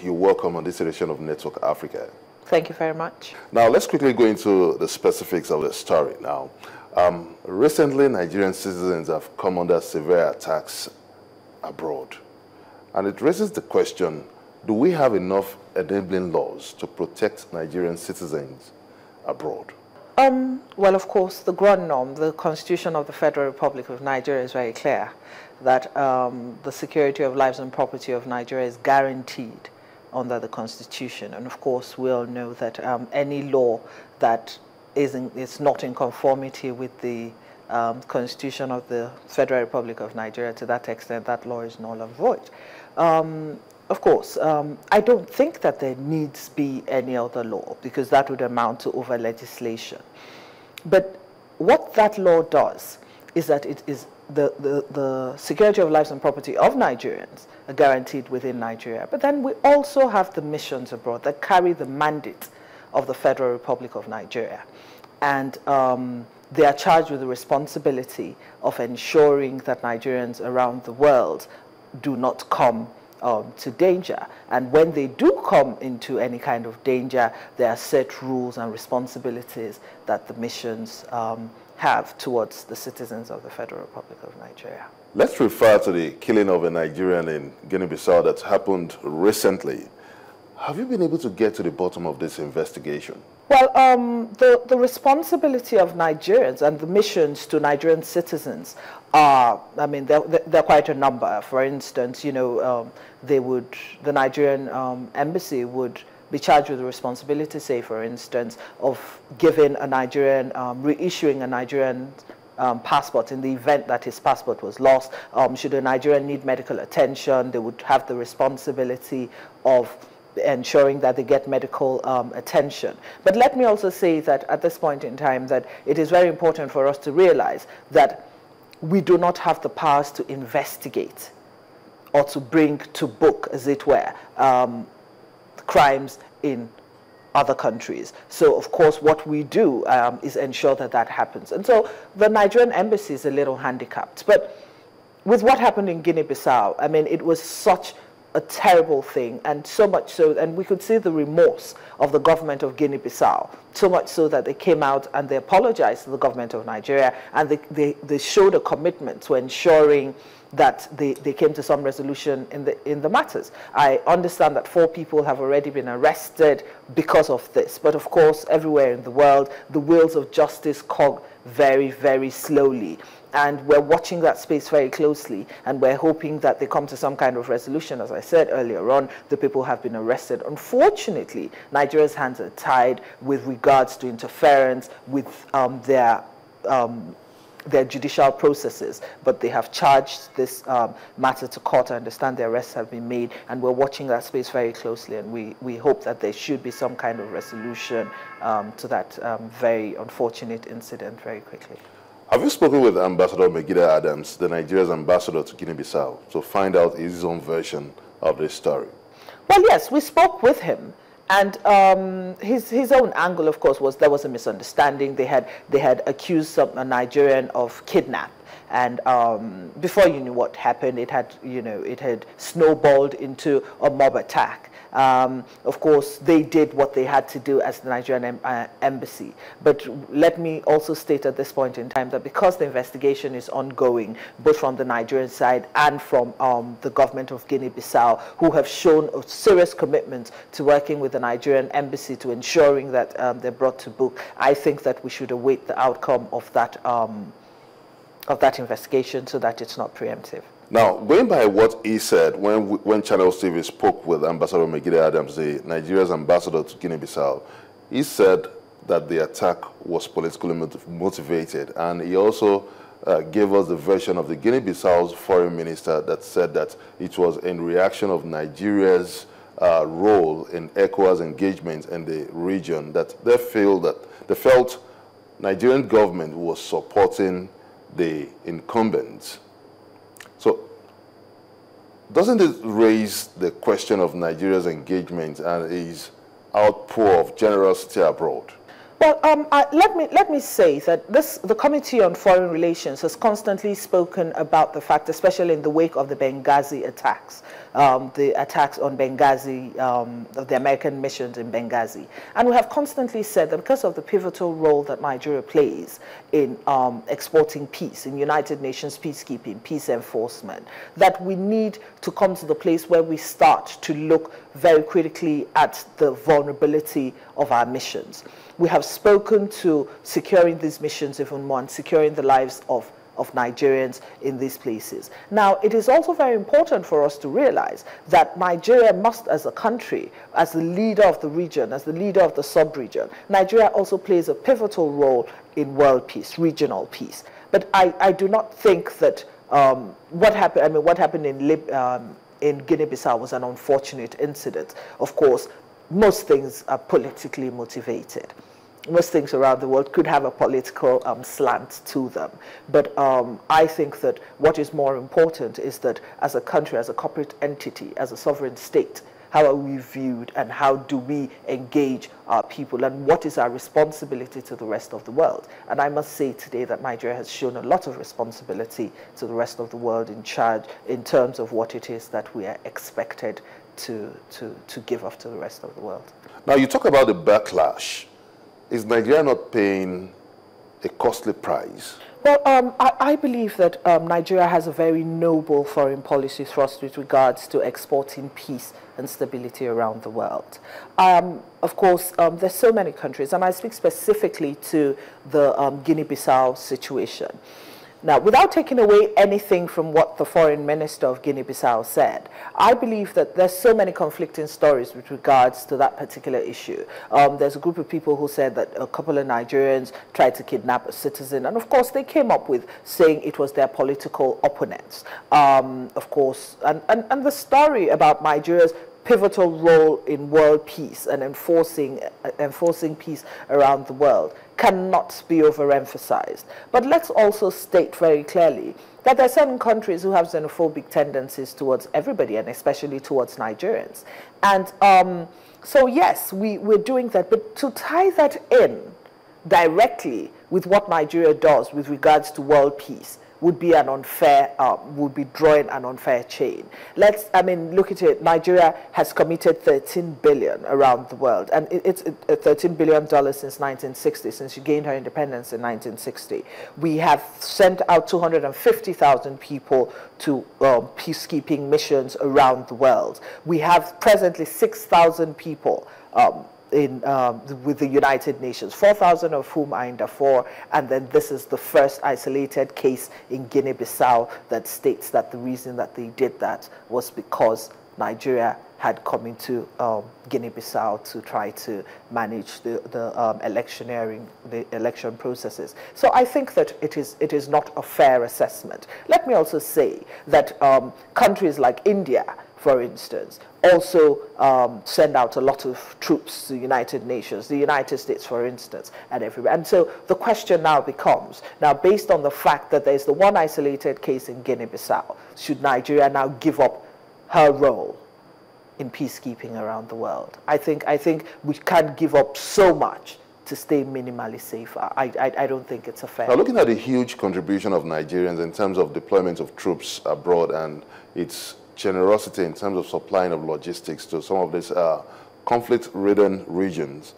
you're welcome on this edition of Network Africa. Thank you very much. Now, let's quickly go into the specifics of the story now. Recently, Nigerian citizens have come under severe attacks abroad. And it raises the question, do we have enough enabling laws to protect Nigerian citizens abroad? Well, of course, the grand norm, the Constitution of the Federal Republic of Nigeria is very clear that the security of lives and property of Nigeria is guaranteed under the Constitution. And of course, we all know that any law that is not in conformity with the Constitution of the Federal Republic of Nigeria, to that extent, that law is null and void. Of course, I don't think that there needs be any other law, because that would amount to over-legislation. But what that law does is that it is the security of lives and property of Nigerians are guaranteed within Nigeria. But then we also have the missions abroad that carry the mandate of the Federal Republic of Nigeria. And they are charged with the responsibility of ensuring that Nigerians around the world do not come to danger. And when they do come into any kind of danger, there are set rules and responsibilities that the missions have towards the citizens of the Federal Republic of Nigeria. Let's refer to the killing of a Nigerian in Guinea-Bissau that happened recently. Have you been able to get to the bottom of this investigation? Well, the responsibility of Nigerians and the missions to Nigerian citizens are, I mean, they're quite a number. For instance, you know, the Nigerian embassy would be charged with the responsibility, say, for instance, of giving a Nigerian, reissuing a Nigerian passport in the event that his passport was lost. Should a Nigerian need medical attention, they would have the responsibility of ensuring that they get medical attention. But let me also say that at this point in time that it is very important for us to realize that we do not have the powers to investigate or to bring to book, as it were, crimes in other countries. So, of course, what we do is ensure that that happens. And so the Nigerian embassy is a little handicapped. But with what happened in Guinea-Bissau, I mean, it was such a terrible thing, and so much so, and we could see the remorse of the government of Guinea-Bissau, so much so that they came out and they apologized to the government of Nigeria, and they showed a commitment to ensuring that they came to some resolution in the matters. I understand that 4 people have already been arrested because of this, but of course, everywhere in the world, the wheels of justice cog very, very slowly. And we're watching that space very closely, and we're hoping that they come to some kind of resolution. As I said earlier on, the people have been arrested. Unfortunately, Nigeria's hands are tied with regards to interference with their judicial processes, but they have charged this matter to court. I understand the arrests have been made, and we're watching that space very closely, and we hope that there should be some kind of resolution to that very unfortunate incident very quickly. Have you spoken with Ambassador Megide Adams, the Nigeria's ambassador to Guinea-Bissau, to find out his own version of this story? Well, yes, we spoke with him. And his own angle, of course, was there was a misunderstanding. They had accused a Nigerian of kidnap, and before you knew what happened, it had snowballed into a mob attack. Of course, they did what they had to do as the Nigerian embassy. But let me also state at this point in time that because the investigation is ongoing, both from the Nigerian side and from the government of Guinea-Bissau, who have shown a serious commitment to working with the Nigerian embassy to ensuring that they're brought to book, I think that we should await the outcome of that investigation so that it's not preemptive. Now, going by what he said when Channel TV spoke with Ambassador Megide Adams, the Nigeria's ambassador to Guinea-Bissau, he said that the attack was politically motivated, and he also gave us the version of the Guinea-Bissau's foreign minister that said that it was in reaction of Nigeria's role in ECOWAS engagement in the region that they felt Nigerian government was supporting the incumbents. So, doesn't it raise the question of Nigeria's engagement and his outpour of generosity abroad? Well, let me say that the Committee on Foreign Relations has constantly spoken about the fact, especially in the wake of the Benghazi attacks, the attacks on Benghazi, the American missions in Benghazi. And we have constantly said that because of the pivotal role that Nigeria plays in exporting peace, in United Nations peacekeeping, peace enforcement, that we need to come to the place where we start to look very critically at the vulnerability of our missions. We have spoken to securing these missions even more and securing the lives of Nigerians in these places. Now, it is also very important for us to realize that Nigeria must, as a country, as the leader of the region, as the leader of the sub-region, Nigeria also plays a pivotal role in world peace, regional peace. But I do not think that what happened in Guinea-Bissau was an unfortunate incident. Of course, most things are politically motivated. Most things around the world could have a political slant to them. But I think that what is more important is that as a country, as a corporate entity, as a sovereign state, how are we viewed and how do we engage our people and what is our responsibility to the rest of the world? And I must say today that Nigeria has shown a lot of responsibility to the rest of the world in terms of what it is that we are expected to give off to the rest of the world. Now, you talk about the backlash. Is Nigeria not paying a costly price? Well, I believe that Nigeria has a very noble foreign policy thrust with regards to exporting peace and stability around the world. Of course, there's so many countries, and I speak specifically to the Guinea-Bissau situation. Now, without taking away anything from what the foreign minister of Guinea-Bissau said, I believe that there's so many conflicting stories with regards to that particular issue. There's a group of people who said that a couple of Nigerians tried to kidnap a citizen, and of course they came up with saying it was their political opponents. Of course, and the story about Nigeria's pivotal role in world peace and enforcing peace around the world cannot be overemphasized. But let's also state very clearly that there are certain countries who have xenophobic tendencies towards everybody and especially towards Nigerians. And so yes, we're doing that, but to tie that in directly with what Nigeria does with regards to world peace would be an unfair, would be drawing an unfair chain. Look at it. Nigeria has committed 13 billion around the world, and it's $13 billion since 1960, since she gained her independence in 1960. We have sent out 250,000 people to peacekeeping missions around the world. We have presently 6,000 people with the United Nations, 4,000 of whom are in Darfur, and then this is the first isolated case in Guinea-Bissau that states that the reason that they did that was because Nigeria had come into Guinea-Bissau to try to manage the election processes. So I think that it is not a fair assessment. Let me also say that countries like India, for instance, also send out a lot of troops to the United Nations, the United States, for instance, and everywhere. And so the question now becomes, now based on the fact that there's the one isolated case in Guinea-Bissau, should Nigeria now give up her role in peacekeeping around the world? I think we can't give up so much to stay minimally safer. I don't think it's a fair. Now, looking at the huge contribution of Nigerians in terms of deployment of troops abroad and its generosity in terms of supplying of logistics to some of these conflict-ridden regions,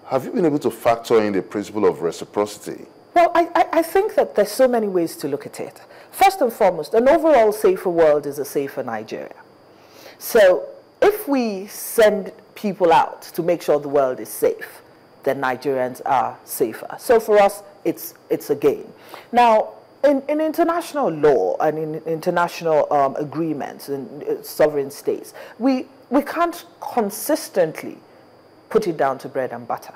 have you been able to factor in the principle of reciprocity? Well, I think that there's so many ways to look at it. First and foremost, an overall safer world is a safer Nigeria. So if we send people out to make sure the world is safe, then Nigerians are safer. So for us, it's a gain. Now, in international law and in international agreements in sovereign states, we can't consistently put it down to bread and butter.